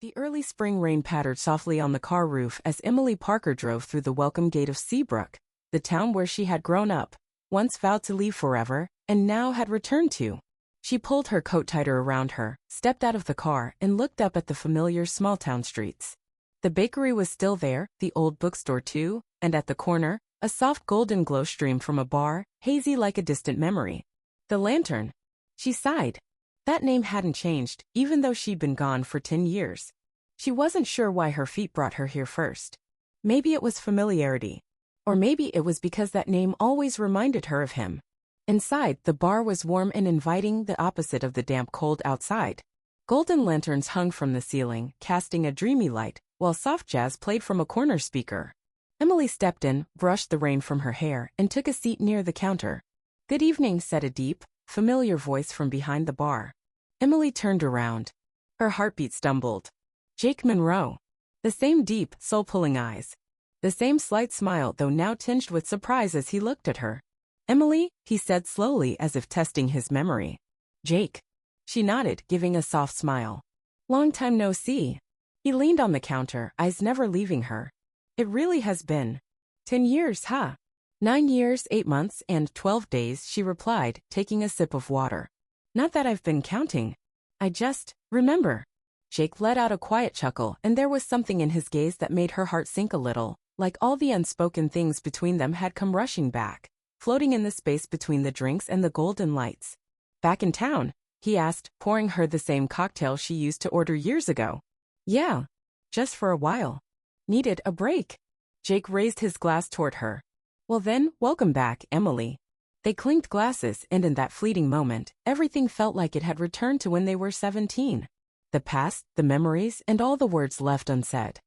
The early spring rain pattered softly on the car roof as Emily Parker drove through the welcome gate of Seabrook, the town where she had grown up, once vowed to leave forever, and now had returned to. She pulled her coat tighter around her, stepped out of the car, and looked up at the familiar small-town streets. The bakery was still there, the old bookstore too, and at the corner, a soft golden glow streamed from a bar, hazy like a distant memory. The lantern. She sighed. That name hadn't changed, even though she'd been gone for 10 years. She wasn't sure why her feet brought her here first. Maybe it was familiarity. Or maybe it was because that name always reminded her of him. Inside, the bar was warm and inviting, the opposite of the damp cold outside. Golden lanterns hung from the ceiling, casting a dreamy light, while soft jazz played from a corner speaker. Emily stepped in, brushed the rain from her hair, and took a seat near the counter. "Good evening," said a deep, familiar voice from behind the bar. Emily turned around. Her heartbeat stumbled. Jake Monroe. The same deep, soul-pulling eyes. The same slight smile, though now tinged with surprise as he looked at her. "Emily," he said slowly as if testing his memory. "Jake." She nodded, giving a soft smile. "Long time no see." He leaned on the counter, eyes never leaving her. "It really has been 10 years, huh?" 9 years, 8 months, and 12 days, she replied, taking a sip of water. "Not that I've been counting. I just remember." Jake let out a quiet chuckle, and there was something in his gaze that made her heart sink a little, like all the unspoken things between them had come rushing back, floating in the space between the drinks and the golden lights. "Back in town?" he asked, pouring her the same cocktail she used to order years ago. "Yeah. Just for a while. Needed a break." Jake raised his glass toward her. "Well then, welcome back, Emily." They clinked glasses, and in that fleeting moment, everything felt like it had returned to when they were 17. The past, the memories, and all the words left unsaid.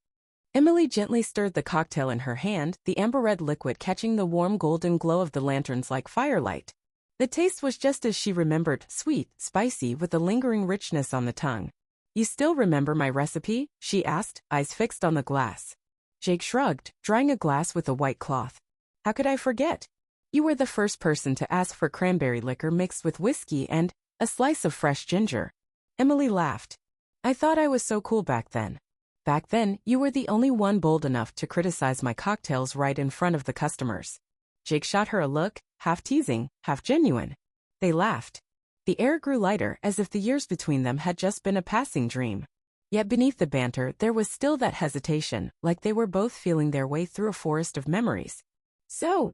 Emily gently stirred the cocktail in her hand, the amber-red liquid catching the warm golden glow of the lanterns like firelight. The taste was just as she remembered, sweet, spicy, with a lingering richness on the tongue. "You still remember my recipe?" she asked, eyes fixed on the glass. Jake shrugged, drying a glass with a white cloth. "How could I forget? You were the first person to ask for cranberry liquor mixed with whiskey and a slice of fresh ginger." Emily laughed. "I thought I was so cool back then." "Back then, you were the only one bold enough to criticize my cocktails right in front of the customers." Jake shot her a look, half teasing, half genuine. They laughed. The air grew lighter, as if the years between them had just been a passing dream. Yet beneath the banter, there was still that hesitation, like they were both feeling their way through a forest of memories. "So,"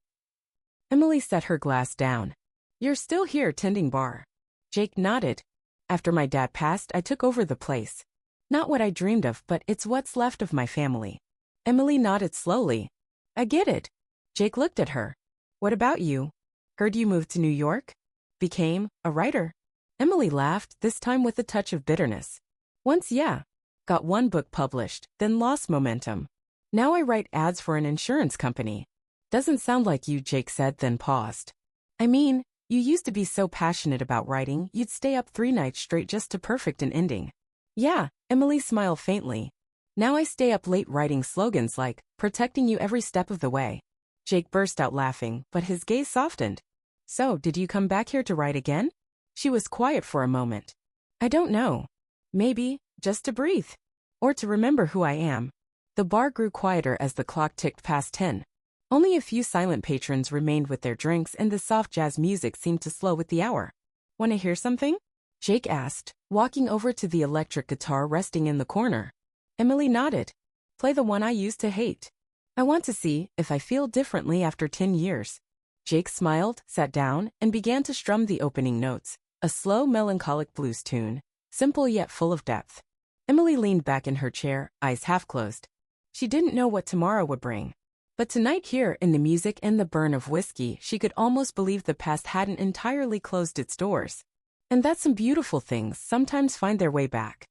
Emily set her glass down. "You're still here tending bar?" Jake nodded. "After my dad passed, I took over the place. Not what I dreamed of, but it's what's left of my family." Emily nodded slowly. "I get it." Jake looked at her. "What about you? Heard you moved to New York? Became a writer?" Emily laughed, this time with a touch of bitterness. "Once, yeah. Got one book published, then lost momentum. Now I write ads for an insurance company." "Doesn't sound like you," Jake said, then paused. "I mean, you used to be so passionate about writing, you'd stay up 3 nights straight just to perfect an ending." "Yeah," Emily smiled faintly. "Now I stay up late writing slogans like, protecting you every step of the way." Jake burst out laughing, but his gaze softened. "So, did you come back here to write again?" She was quiet for a moment. "I don't know. Maybe, just to breathe. Or to remember who I am." The bar grew quieter as the clock ticked past 10. Only a few silent patrons remained with their drinks, and the soft jazz music seemed to slow with the hour. "Want to hear something?" Jake asked, walking over to the electric guitar resting in the corner. Emily nodded. "Play the one I used to hate. I want to see if I feel differently after 10 years. Jake smiled, sat down, and began to strum the opening notes, a slow, melancholic blues tune, simple yet full of depth. Emily leaned back in her chair, eyes half closed. She didn't know what tomorrow would bring. But tonight here, in the music and the burn of whiskey, she could almost believe the past hadn't entirely closed its doors. And that some beautiful things sometimes find their way back.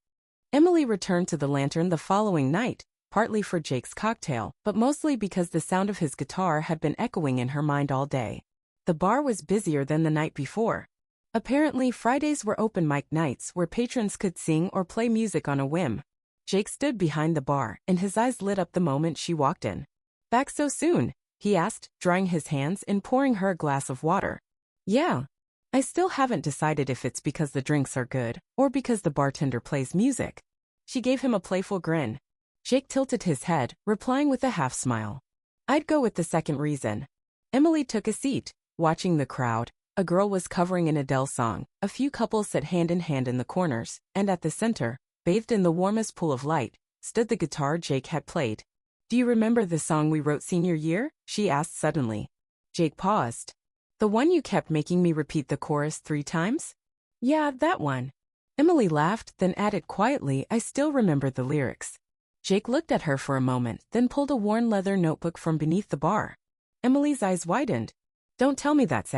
Emily returned to the lantern the following night, partly for Jake's cocktail, but mostly because the sound of his guitar had been echoing in her mind all day. The bar was busier than the night before. Apparently, Fridays were open mic nights where patrons could sing or play music on a whim. Jake stood behind the bar, and his eyes lit up the moment she walked in. "Back so soon?" he asked, drying his hands and pouring her a glass of water. "Yeah. I still haven't decided if it's because the drinks are good or because the bartender plays music." She gave him a playful grin. Jake tilted his head, replying with a half-smile. I'd go with the second reason. Emily took a seat, watching the crowd. A girl was covering an Adele song, a few couples sat hand in hand in the corners, and at the center, bathed in the warmest pool of light, stood the guitar Jake had played. Do you remember the song we wrote senior year? She asked suddenly. Jake paused. The one you kept making me repeat the chorus 3 times? Yeah, that one. Emily laughed, then added quietly, I still remember the lyrics. Jake looked at her for a moment, then pulled a worn leather notebook from beneath the bar. Emily's eyes widened. Don't tell me that's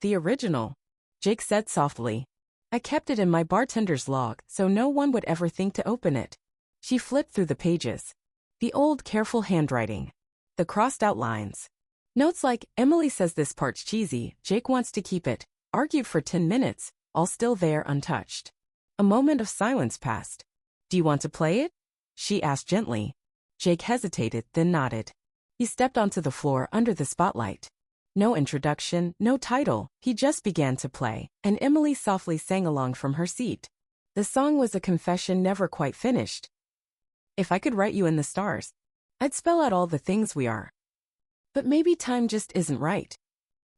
the original, Jake said softly. I kept it in my bartender's log, so no one would ever think to open it. She flipped through the pages. The old, careful handwriting. The crossed-out lines. Notes like, Emily says this part's cheesy, Jake wants to keep it. Argued for 10 minutes, all still there untouched. A moment of silence passed. Do you want to play it? She asked gently. Jake hesitated, then nodded. He stepped onto the floor under the spotlight. No introduction, no title, he just began to play, and Emily softly sang along from her seat. The song was a confession never quite finished. If I could write you in the stars, I'd spell out all the things we are. But maybe time just isn't right.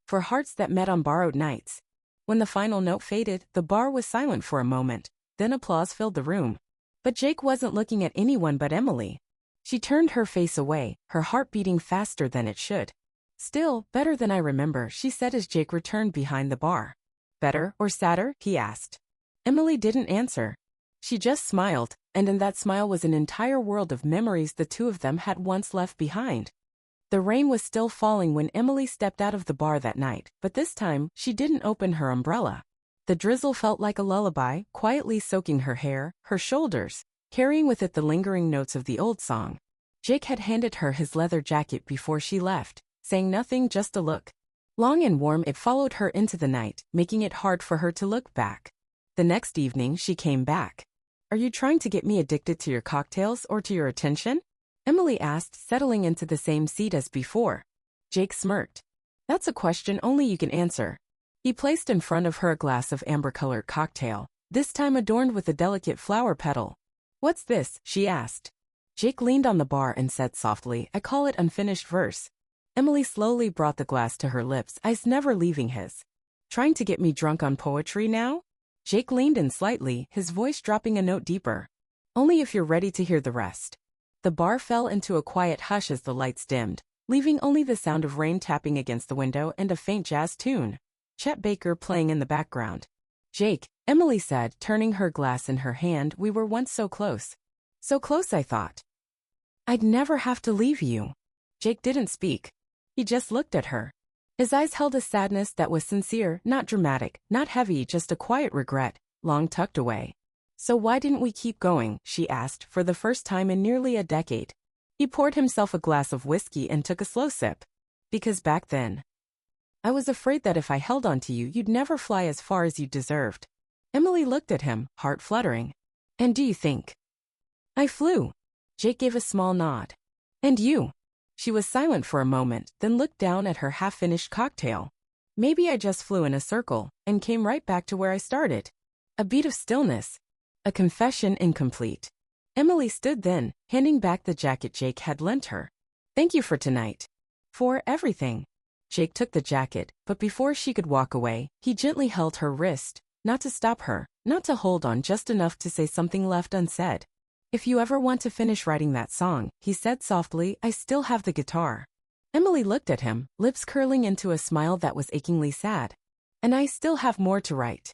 For hearts that met on borrowed nights. When the final note faded, the bar was silent for a moment, then applause filled the room. But Jake wasn't looking at anyone but Emily. She turned her face away, her heart beating faster than it should. Still, better than I remember, she said as Jake returned behind the bar. Better or sadder? He asked. Emily didn't answer. She just smiled, and in that smile was an entire world of memories the two of them had once left behind. The rain was still falling when Emily stepped out of the bar that night, but this time, she didn't open her umbrella. The drizzle felt like a lullaby, quietly soaking her hair, her shoulders, carrying with it the lingering notes of the old song. Jake had handed her his leather jacket before she left, saying nothing, just a look. Long and warm, it followed her into the night, making it hard for her to look back. The next evening, she came back. Are you trying to get me addicted to your cocktails or to your attention? Emily asked, settling into the same seat as before. Jake smirked. That's a question only you can answer. He placed in front of her a glass of amber-colored cocktail, this time adorned with a delicate flower petal. What's this? She asked. Jake leaned on the bar and said softly, I call it unfinished verse. Emily slowly brought the glass to her lips, eyes never leaving his. Trying to get me drunk on poetry now? Jake leaned in slightly, his voice dropping a note deeper. Only if you're ready to hear the rest. The bar fell into a quiet hush as the lights dimmed, leaving only the sound of rain tapping against the window and a faint jazz tune. Chet Baker playing in the background. Jake, Emily said, turning her glass in her hand, we were once so close. So close, I thought. I'd never have to leave you. Jake didn't speak. He just looked at her. His eyes held a sadness that was sincere, not dramatic, not heavy, just a quiet regret, long tucked away. So why didn't we keep going? She asked, for the first time in nearly a decade. He poured himself a glass of whiskey and took a slow sip. Because back then, I was afraid that if I held on to you, you'd never fly as far as you deserved. Emily looked at him, heart fluttering. And do you think I flew? Jake gave a small nod. And you? She was silent for a moment, then looked down at her half-finished cocktail. Maybe I just flew in a circle, and came right back to where I started. A beat of stillness. A confession incomplete. Emily stood then, handing back the jacket Jake had lent her. Thank you for tonight. For everything. Jake took the jacket, but before she could walk away, he gently held her wrist, not to stop her, not to hold on, just enough to say something left unsaid. If you ever want to finish writing that song, he said softly, I still have the guitar. Emily looked at him, lips curling into a smile that was achingly sad. And I still have more to write.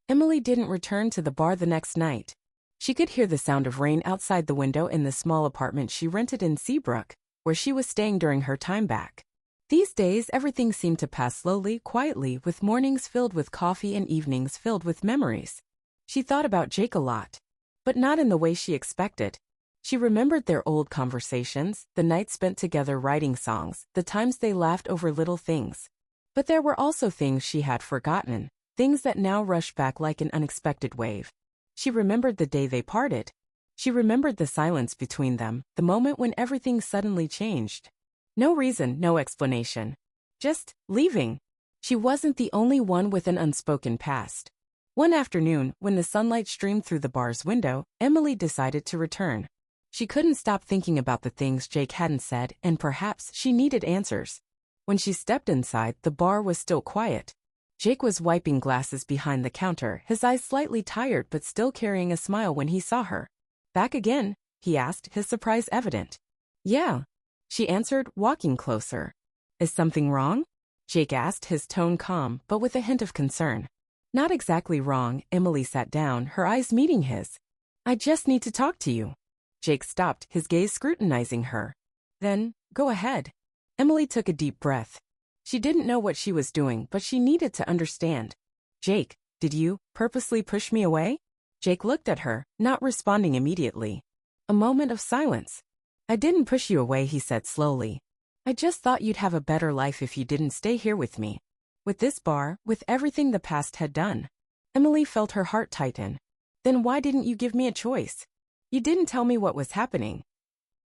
Emily didn't return to the bar the next night. She could hear the sound of rain outside the window in the small apartment she rented in Seabrook, where she was staying during her time back. These days, everything seemed to pass slowly, quietly, with mornings filled with coffee and evenings filled with memories. She thought about Jake a lot. But not in the way she expected. She remembered their old conversations, the nights spent together writing songs, the times they laughed over little things. But there were also things she had forgotten, things that now rushed back like an unexpected wave. She remembered the day they parted. She remembered the silence between them, the moment when everything suddenly changed. No reason, no explanation. Just leaving. She wasn't the only one with an unspoken past. One afternoon, when the sunlight streamed through the bar's window, Emily decided to return. She couldn't stop thinking about the things Jake hadn't said, and perhaps she needed answers. When she stepped inside, the bar was still quiet. Jake was wiping glasses behind the counter, his eyes slightly tired but still carrying a smile when he saw her. "Back again?" he asked, his surprise evident. "Yeah," she answered, walking closer. "Is something wrong?" Jake asked, his tone calm, but with a hint of concern. "Not exactly wrong." Emily sat down, her eyes meeting his. "I just need to talk to you." Jake stopped, his gaze scrutinizing her. "Then, go ahead." Emily took a deep breath. She didn't know what she was doing, but she needed to understand. "Jake, did you purposely push me away?" Jake looked at her, not responding immediately. A moment of silence. "I didn't push you away," he said slowly. "I just thought you'd have a better life if you didn't stay here with me. With this bar, with everything the past had done." Emily felt her heart tighten. "Then why didn't you give me a choice? You didn't tell me what was happening."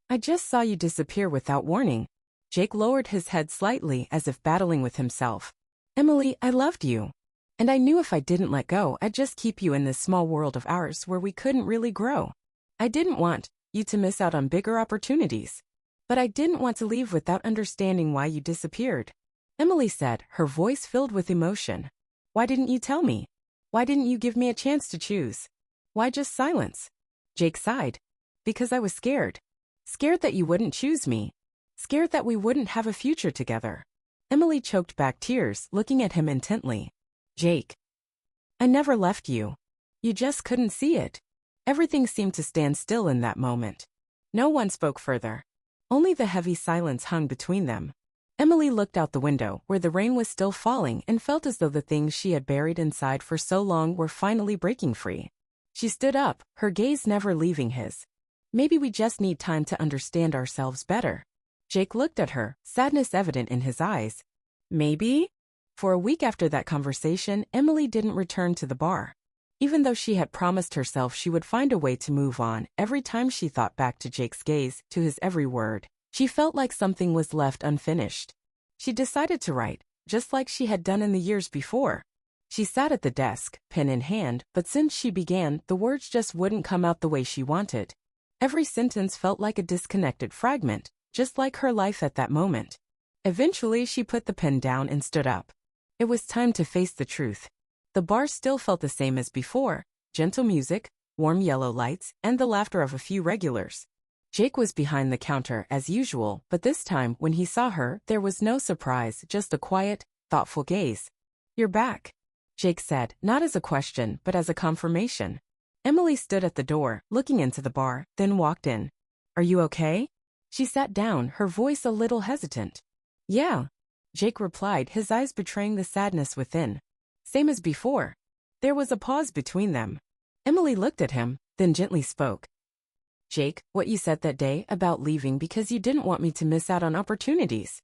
"I just saw you disappear without warning." Jake lowered his head slightly as if battling with himself. "Emily, I loved you. And I knew if I didn't let go, I'd just keep you in this small world of ours where we couldn't really grow. I didn't want you to miss out on bigger opportunities. But I didn't want to leave without understanding why you disappeared." Emily said, her voice filled with emotion. "Why didn't you tell me? Why didn't you give me a chance to choose? Why just silence?" Jake sighed. "Because I was scared. Scared that you wouldn't choose me. Scared that we wouldn't have a future together." Emily choked back tears, looking at him intently. "Jake, I never left you. You just couldn't see it." Everything seemed to stand still in that moment. No one spoke further. Only the heavy silence hung between them. Emily looked out the window, where the rain was still falling, and felt as though the things she had buried inside for so long were finally breaking free. She stood up, her gaze never leaving his. "Maybe we just need time to understand ourselves better." Jake looked at her, sadness evident in his eyes. "Maybe?" For a week after that conversation, Emily didn't return to the bar. Even though she had promised herself she would find a way to move on, every time she thought back to Jake's gaze, to his every word, she felt like something was left unfinished. She decided to write, just like she had done in the years before. She sat at the desk, pen in hand, but since she began, the words just wouldn't come out the way she wanted. Every sentence felt like a disconnected fragment, just like her life at that moment. Eventually, she put the pen down and stood up. It was time to face the truth. The bar still felt the same as before: gentle music, warm yellow lights, and the laughter of a few regulars. Jake was behind the counter as usual, but this time, when he saw her, there was no surprise, just a quiet, thoughtful gaze. "You're back," Jake said, not as a question, but as a confirmation. Emily stood at the door, looking into the bar, then walked in. "Are you okay?" She sat down, her voice a little hesitant. "Yeah," Jake replied, his eyes betraying the sadness within. "Same as before." There was a pause between them. Emily looked at him, then gently spoke. "Jake, what you said that day about leaving because you didn't want me to miss out on opportunities.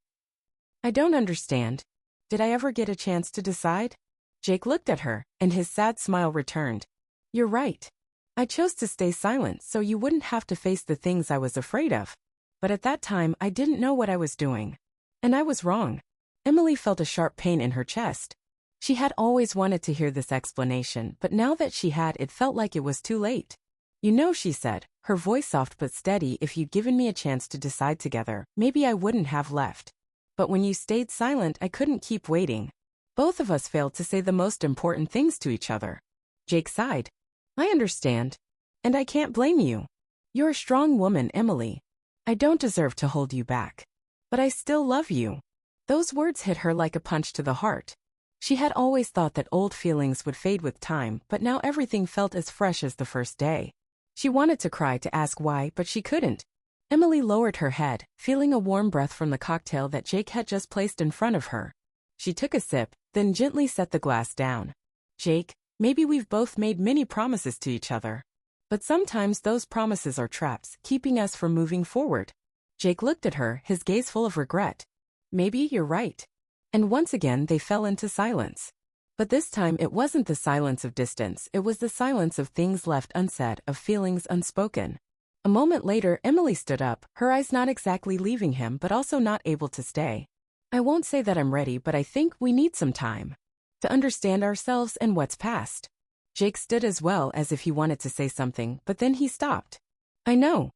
I don't understand. Did I ever get a chance to decide?" Jake looked at her, and his sad smile returned. "You're right. I chose to stay silent so you wouldn't have to face the things I was afraid of. But at that time, I didn't know what I was doing. And I was wrong." Emily felt a sharp pain in her chest. She had always wanted to hear this explanation, but now that she had, it felt like it was too late. "You know," she said, her voice soft but steady, "if you'd given me a chance to decide together, maybe I wouldn't have left. But when you stayed silent, I couldn't keep waiting. Both of us failed to say the most important things to each other." Jake sighed. "I understand. And I can't blame you. You're a strong woman, Emily. I don't deserve to hold you back. But I still love you." Those words hit her like a punch to the heart. She had always thought that old feelings would fade with time, but now everything felt as fresh as the first day. She wanted to cry, to ask why, but she couldn't. Emily lowered her head, feeling a warm breath from the cocktail that Jake had just placed in front of her. She took a sip, then gently set the glass down. "Jake, maybe we've both made many promises to each other. But sometimes those promises are traps, keeping us from moving forward." Jake looked at her, his gaze full of regret. "Maybe you're right." And once again they fell into silence. But this time it wasn't the silence of distance, it was the silence of things left unsaid, of feelings unspoken. A moment later, Emily stood up, her eyes not exactly leaving him but also not able to stay. "I won't say that I'm ready, but I think we need some time to understand ourselves and what's past." Jake stood as well as if he wanted to say something, but then he stopped. I know.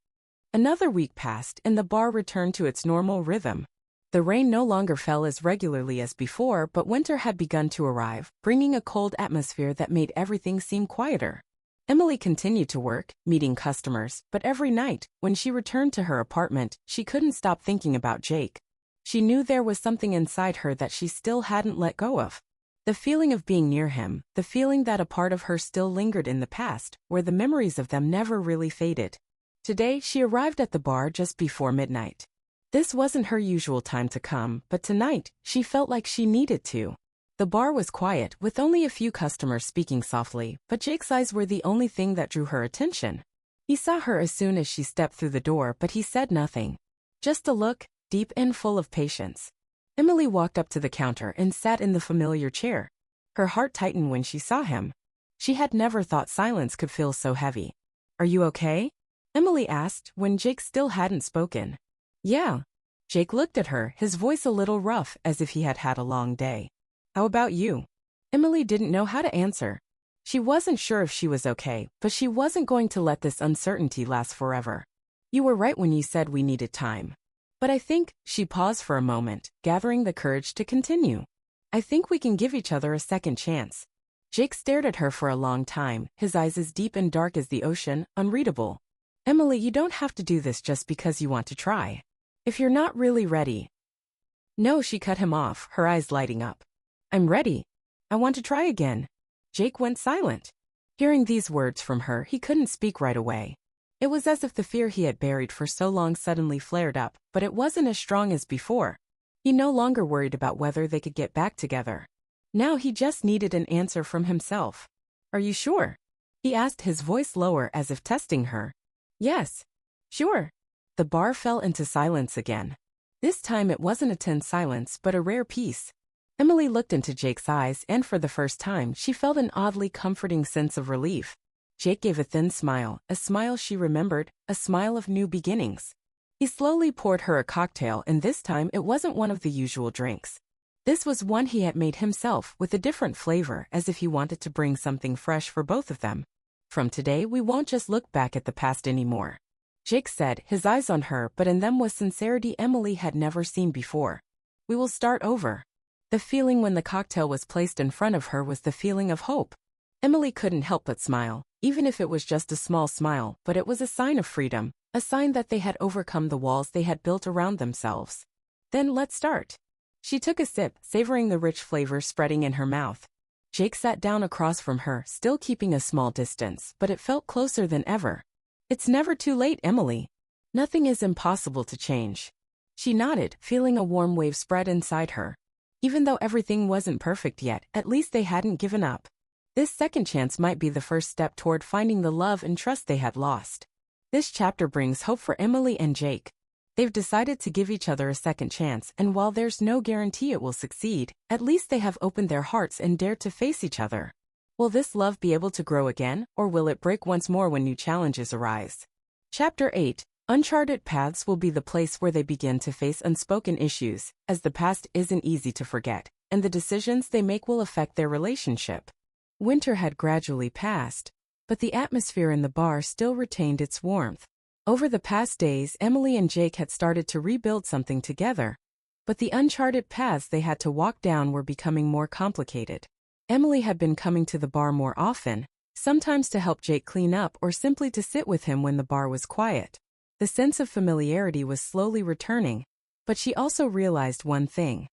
Another week passed and the bar returned to its normal rhythm. The rain no longer fell as regularly as before, but winter had begun to arrive, bringing a cold atmosphere that made everything seem quieter. Emily continued to work, meeting customers, but every night, when she returned to her apartment, she couldn't stop thinking about Jake. She knew there was something inside her that she still hadn't let go of. The feeling of being near him, the feeling that a part of her still lingered in the past, where the memories of them never really faded. Today, she arrived at the bar just before midnight. This wasn't her usual time to come, but tonight, she felt like she needed to. The bar was quiet, with only a few customers speaking softly, but Jake's eyes were the only thing that drew her attention. He saw her as soon as she stepped through the door, but he said nothing. Just a look, deep and full of patience. Emily walked up to the counter and sat in the familiar chair. Her heart tightened when she saw him. She had never thought silence could feel so heavy. Are you okay? Emily asked when Jake still hadn't spoken. Yeah. Jake looked at her, his voice a little rough, as if he had had a long day. How about you? Emily didn't know how to answer. She wasn't sure if she was okay, but she wasn't going to let this uncertainty last forever. You were right when you said we needed time. But I think, she paused for a moment, gathering the courage to continue. I think we can give each other a second chance. Jake stared at her for a long time, his eyes as deep and dark as the ocean, unreadable. Emily, you don't have to do this just because you want to try. If you're not really ready. No, she cut him off, her eyes lighting up. I'm ready. I want to try again. Jake went silent. Hearing these words from her, he couldn't speak right away. It was as if the fear he had buried for so long suddenly flared up, but it wasn't as strong as before. He no longer worried about whether they could get back together. Now he just needed an answer from himself. Are you sure? He asked, his voice lower as if testing her. Yes. Sure. The bar fell into silence again. This time it wasn't a tense silence, but a rare peace. Emily looked into Jake's eyes, and for the first time, she felt an oddly comforting sense of relief. Jake gave a thin smile, a smile she remembered, a smile of new beginnings. He slowly poured her a cocktail, and this time it wasn't one of the usual drinks. This was one he had made himself, with a different flavor, as if he wanted to bring something fresh for both of them. From today, we won't just look back at the past anymore. Jake said, his eyes on her, but in them was sincerity Emily had never seen before. We will start over. The feeling when the cocktail was placed in front of her was the feeling of hope. Emily couldn't help but smile, even if it was just a small smile, but it was a sign of freedom, a sign that they had overcome the walls they had built around themselves. Then let's start. She took a sip, savoring the rich flavor spreading in her mouth. Jake sat down across from her, still keeping a small distance, but it felt closer than ever. It's never too late, Emily. Nothing is impossible to change. She nodded, feeling a warm wave spread inside her. Even though everything wasn't perfect yet, at least they hadn't given up. This second chance might be the first step toward finding the love and trust they had lost. This chapter brings hope for Emily and Jake. They've decided to give each other a second chance, and while there's no guarantee it will succeed, at least they have opened their hearts and dared to face each other. Will this love be able to grow again, or will it break once more when new challenges arise? Chapter 8. Uncharted paths will be the place where they begin to face unspoken issues, as the past isn't easy to forget, and the decisions they make will affect their relationship. Winter had gradually passed, but the atmosphere in the bar still retained its warmth. Over the past days, Emily and Jake had started to rebuild something together, but the uncharted paths they had to walk down were becoming more complicated. Emily had been coming to the bar more often, sometimes to help Jake clean up or simply to sit with him when the bar was quiet. The sense of familiarity was slowly returning, but she also realized one thing.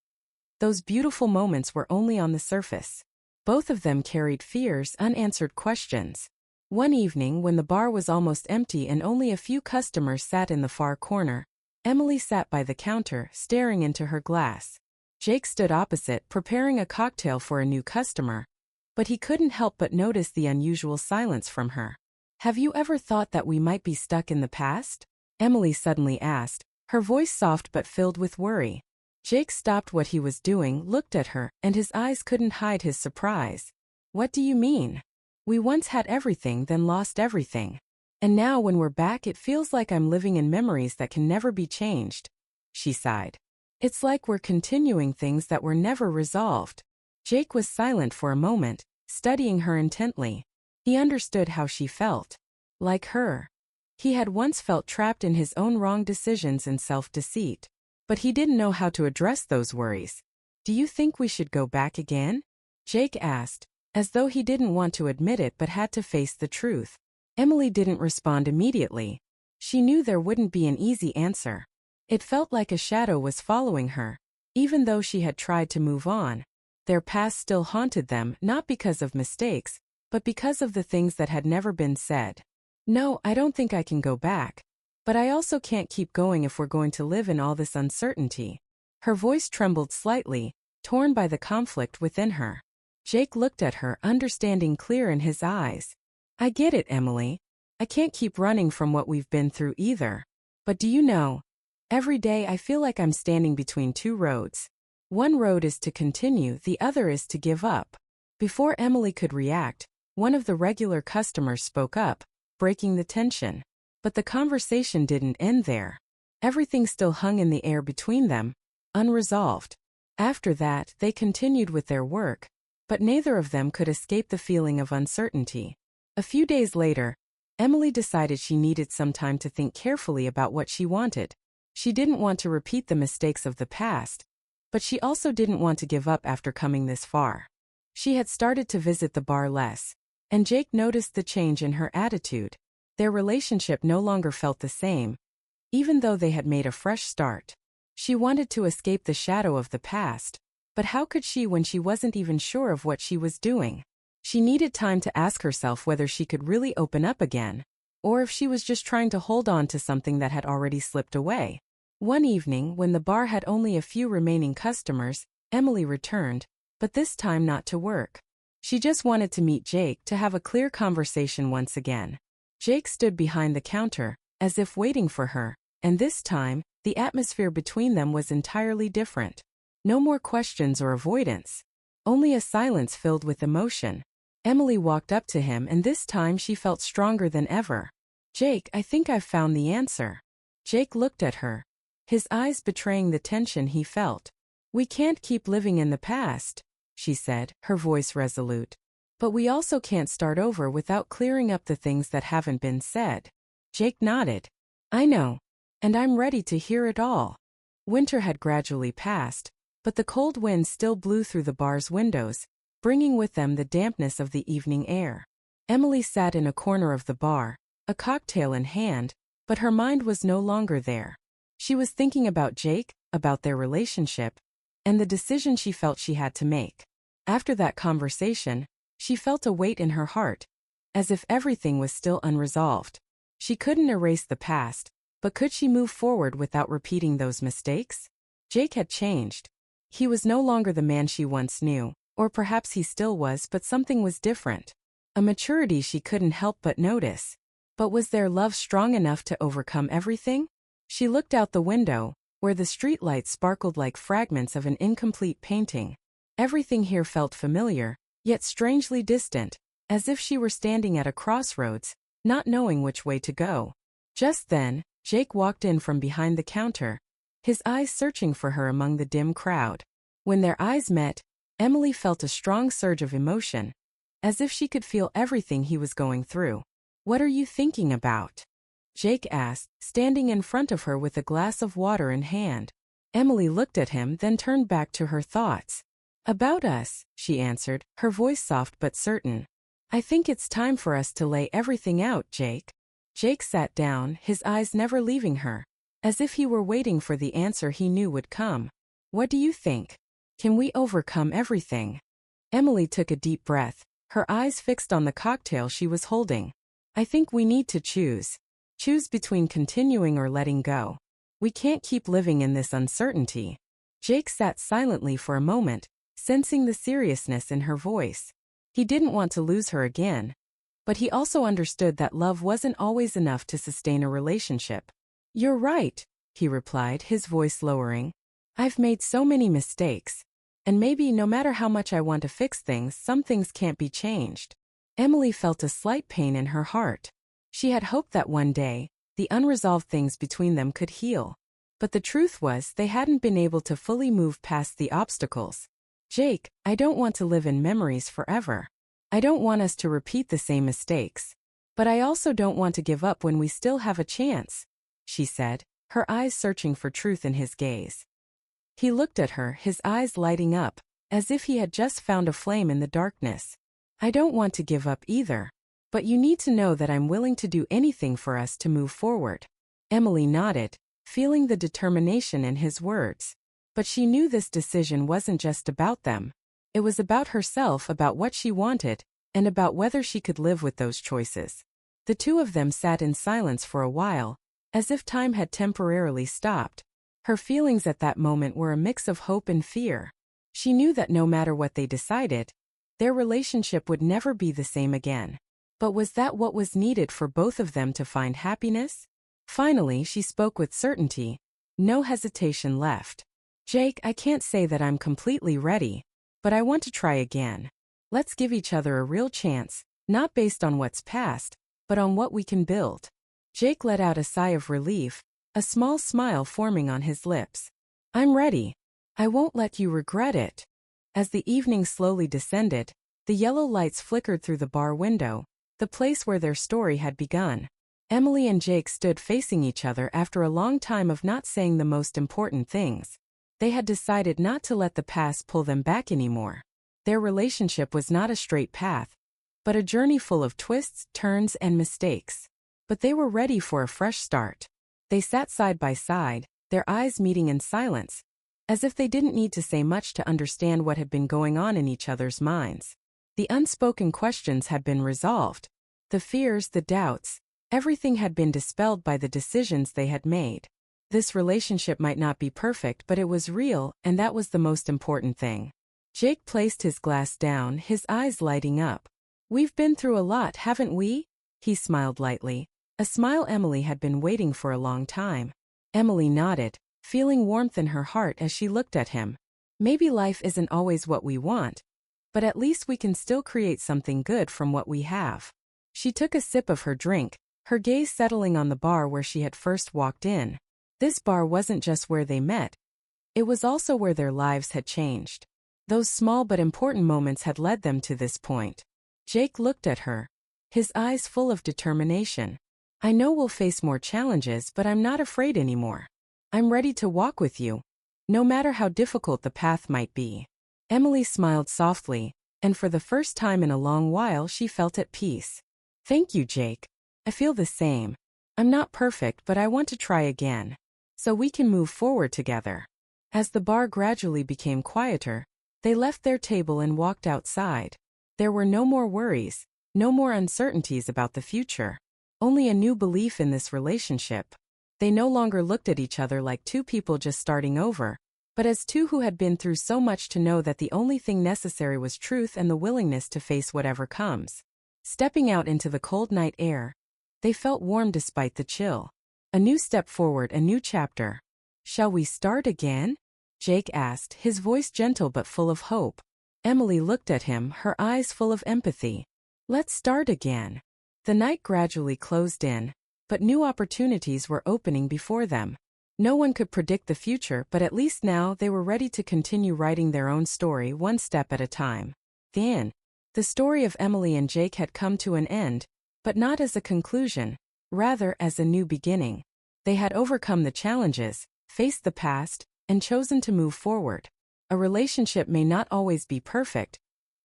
Those beautiful moments were only on the surface. Both of them carried fears, unanswered questions. One evening, when the bar was almost empty and only a few customers sat in the far corner, Emily sat by the counter, staring into her glass. Jake stood opposite, preparing a cocktail for a new customer, but he couldn't help but notice the unusual silence from her. Have you ever thought that we might be stuck in the past? Emily suddenly asked, her voice soft but filled with worry. Jake stopped what he was doing, looked at her, and his eyes couldn't hide his surprise. What do you mean? We once had everything, then lost everything. And now when we're back, it feels like I'm living in memories that can never be changed. She sighed. It's like we're continuing things that were never resolved. Jake was silent for a moment, studying her intently. He understood how she felt. Like her. He had once felt trapped in his own wrong decisions and self-deceit. But he didn't know how to address those worries. "Do you think we should go back again?" Jake asked, as though he didn't want to admit it but had to face the truth. Emily didn't respond immediately. She knew there wouldn't be an easy answer. It felt like a shadow was following her. Even though she had tried to move on, their past still haunted them, not because of mistakes, but because of the things that had never been said. "No, I don't think I can go back. But I also can't keep going if we're going to live in all this uncertainty." Her voice trembled slightly, torn by the conflict within her. Jake looked at her, understanding clear in his eyes. "I get it, Emily. I can't keep running from what we've been through either. But do you know, every day I feel like I'm standing between two roads. One road is to continue, the other is to give up." Before Emily could react, one of the regular customers spoke up, breaking the tension. But the conversation didn't end there. Everything still hung in the air between them, unresolved. After that, they continued with their work, but neither of them could escape the feeling of uncertainty. A few days later, Emily decided she needed some time to think carefully about what she wanted. She didn't want to repeat the mistakes of the past, but she also didn't want to give up after coming this far. She had started to visit the bar less, and Jake noticed the change in her attitude. Their relationship no longer felt the same, even though they had made a fresh start. She wanted to escape the shadow of the past, but how could she when she wasn't even sure of what she was doing? She needed time to ask herself whether she could really open up again, or if she was just trying to hold on to something that had already slipped away. One evening, when the bar had only a few remaining customers, Emily returned, but this time not to work. She just wanted to meet Jake to have a clear conversation once again. Jake stood behind the counter, as if waiting for her, and this time, the atmosphere between them was entirely different. No more questions or avoidance. Only a silence filled with emotion. Emily walked up to him, and this time she felt stronger than ever. "Jake, I think I've found the answer." Jake looked at her, his eyes betraying the tension he felt. "We can't keep living in the past," she said, her voice resolute. "But we also can't start over without clearing up the things that haven't been said." Jake nodded. "I know. And I'm ready to hear it all." Winter had gradually passed, but the cold winds still blew through the bar's windows, bringing with them the dampness of the evening air. Emily sat in a corner of the bar, a cocktail in hand, but her mind was no longer there. She was thinking about Jake, about their relationship, and the decision she felt she had to make. After that conversation, she felt a weight in her heart, as if everything was still unresolved. She couldn't erase the past, but could she move forward without repeating those mistakes? Jake had changed. He was no longer the man she once knew, or perhaps he still was, but something was different. A maturity she couldn't help but notice. But was their love strong enough to overcome everything? She looked out the window, where the streetlights sparkled like fragments of an incomplete painting. Everything here felt familiar, yet strangely distant, as if she were standing at a crossroads, not knowing which way to go. Just then, Jake walked in from behind the counter, his eyes searching for her among the dim crowd. When their eyes met, Emily felt a strong surge of emotion, as if she could feel everything he was going through. "What are you thinking about?" Jake asked, standing in front of her with a glass of water in hand. Emily looked at him, then turned back to her thoughts. "About us," she answered, her voice soft but certain. "I think it's time for us to lay everything out, Jake." Jake sat down, his eyes never leaving her, as if he were waiting for the answer he knew would come. "What do you think? Can we overcome everything?" Emily took a deep breath, her eyes fixed on the cocktail she was holding. "I think we need to choose. Choose between continuing or letting go. We can't keep living in this uncertainty." Jake sat silently for a moment, sensing the seriousness in her voice. He didn't want to lose her again, but he also understood that love wasn't always enough to sustain a relationship. "You're right," he replied, his voice lowering. "I've made so many mistakes. And maybe no matter how much I want to fix things, some things can't be changed." Emily felt a slight pain in her heart. She had hoped that one day, the unresolved things between them could heal. But the truth was they hadn't been able to fully move past the obstacles. "Jake, I don't want to live in memories forever. I don't want us to repeat the same mistakes. But I also don't want to give up when we still have a chance, she said, her eyes searching for truth in his gaze. He looked at her, his eyes lighting up, as if he had just found a flame in the darkness. I don't want to give up either. But you need to know that I'm willing to do anything for us to move forward. Emily nodded, feeling the determination in his words. But she knew this decision wasn't just about them. It was about herself, about what she wanted, and about whether she could live with those choices. The two of them sat in silence for a while, as if time had temporarily stopped. Her feelings at that moment were a mix of hope and fear. She knew that no matter what they decided, their relationship would never be the same again. But was that what was needed for both of them to find happiness? Finally, she spoke with certainty. No hesitation left. Jake, I can't say that I'm completely ready, but I want to try again. Let's give each other a real chance, not based on what's past, but on what we can build. Jake let out a sigh of relief, a small smile forming on his lips. I'm ready. I won't let you regret it. As the evening slowly descended, the yellow lights flickered through the bar window, the place where their story had begun. Emily and Jake stood facing each other after a long time of not saying the most important things. They had decided not to let the past pull them back anymore. Their relationship was not a straight path, but a journey full of twists, turns, and mistakes. But they were ready for a fresh start. They sat side by side, their eyes meeting in silence, as if they didn't need to say much to understand what had been going on in each other's minds. The unspoken questions had been resolved. The fears, the doubts, everything had been dispelled by the decisions they had made. This relationship might not be perfect, but it was real, and that was the most important thing. Jake placed his glass down, his eyes lighting up. We've been through a lot, haven't we? He smiled lightly, a smile Emily had been waiting for a long time. Emily nodded, feeling warmth in her heart as she looked at him. Maybe life isn't always what we want, but at least we can still create something good from what we have. She took a sip of her drink, her gaze settling on the bar where she had first walked in. This bar wasn't just where they met. It was also where their lives had changed. Those small but important moments had led them to this point. Jake looked at her, his eyes full of determination. I know we'll face more challenges, but I'm not afraid anymore. I'm ready to walk with you, no matter how difficult the path might be. Emily smiled softly, and for the first time in a long while she felt at peace. Thank you, Jake. I feel the same. I'm not perfect, but I want to try again, so we can move forward together. As the bar gradually became quieter, they left their table and walked outside. There were no more worries, no more uncertainties about the future. Only a new belief in this relationship. They no longer looked at each other like two people just starting over, but as two who had been through so much to know that the only thing necessary was truth and the willingness to face whatever comes. Stepping out into the cold night air, they felt warm despite the chill. A new step forward, a new chapter. Shall we start again? Jake asked, his voice gentle but full of hope. Emily looked at him, her eyes full of empathy. Let's start again. The night gradually closed in, but new opportunities were opening before them. No one could predict the future, but at least now they were ready to continue writing their own story one step at a time. The story of Emily and Jake had come to an end, but not as a conclusion, rather as a new beginning. They had overcome the challenges, faced the past, and chosen to move forward. A relationship may not always be perfect,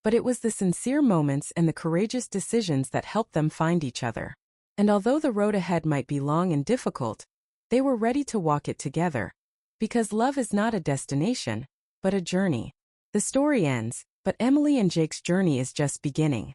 but it was the sincere moments and the courageous decisions that helped them find each other. And although the road ahead might be long and difficult, they were ready to walk it together. Because love is not a destination, but a journey. The story ends, but Emily and Jake's journey is just beginning.